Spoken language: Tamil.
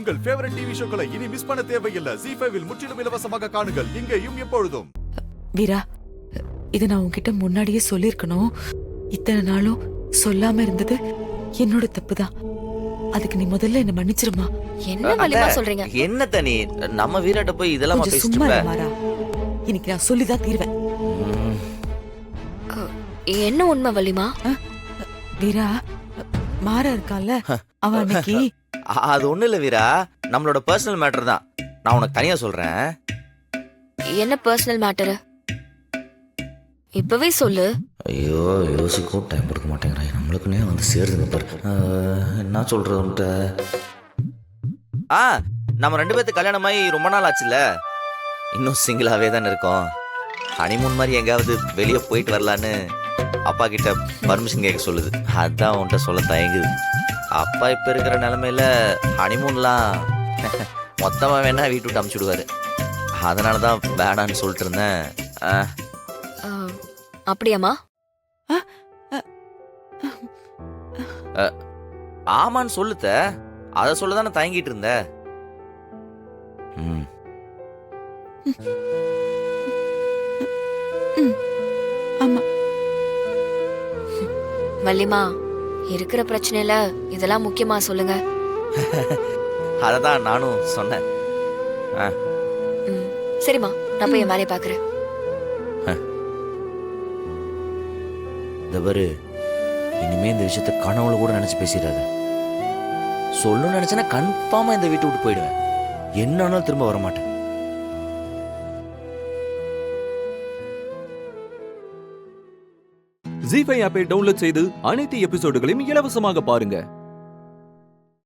உங்கள் ஃபேவரட் டிவி ஷோக்களை இனி மிஸ் பண்ண தேவையில்லை. ZEE5 இல் முற்றிலும் இலவசமாக காணுங்கள். இங்கேயும் எப்பொழுதும். வீரா, இதை நான் உன்கிட்ட முன்னாடியே சொல்லிருக்கணும். இத்தனை நாளும் சொல்லாம இருந்தது என்னோட தப்புதான். அதுக்கு நீ முதல்ல என்ன மன்னிச்சிருமா. என்ன வலிமா சொல்றீங்க? என்ன தனி நம்ம வீராட்ட போய் இதெல்லாம் கொஞ்சம் சும்மா இரு மாறா. இன்னைக்கு நான் சொல்லிதான் தீர்வேன். என்ன உண்மை வலிமா? வீரா, மாறா இருக்கான்ல, அவன் அன்னைக்கு அது ஒண்ணு இல்ல வீரா, நம்மளோட பர்சனல் மேட்டர் தான். நான் உனக்கு தனியா சொல்றேன். என்ன பர்சனல் மேட்டர்? இப்பவே சொல்லு. ஐயோ, யோசிக்கவும் டைம் கொடுக்க மாட்டேங்கிறாங்க. நம்மளுக்குன்னே வந்து சேருதுங்க பாரு. என்ன சொல்றதுன்ட்டு நம்ம 2 பேர்த்து கல்யாணமாயி ரொம்ப நாள் ஆச்சுல்ல. இன்னும் சிங்கிளாவே தானே இருக்கோம். ஹனிமூன் மாதிரி எங்காவது வெளியே போயிட்டு வரலான்னு அப்பா கிட்ட பர்மிஷன் கேட்க சொல்லுது. அதான் உன்கிட்ட சொல்ல தயங்குது. அப்பா இப்ப இருக்கிற நிலைமையில ஹனிமூன்லாம் மொத்தமா வேணா வீட்டு விட்டு அமுச்சுடுவாரு. அதனாலதான் வேணான்னு சொல்லிட்டு இருந்தேன். அப்படியாமா? ஆமான்னு சொல்லுத்த. அத சொல்லதானே தயங்கிட்டு இருந்த. ஆமா வள்ளிமா, இருக்கிற பிரச்சனையில இதெல்லாம் முக்கியமா சொல்லுங்க. அததான் நானும் சொன்னேன். சரிம்மா, நான் போய் என் வேலையை பாக்குறேன். தவறு, இனிமே இந்த விஷயத்த கனவுல கூட நினைச்சு பேசிடாத. சொல்லணும்னு நினைச்சேன்னா கன்ஃபார்மா இந்த வீட்டை விட்டு போயிடுவேன். என்னாலும் திரும்ப வரமாட்டேன். ZEE5 ஆப்பை டவுன்லோட் செய்து அனைத்து எபிசோடுகளையும் இலவசமாக பாருங்க.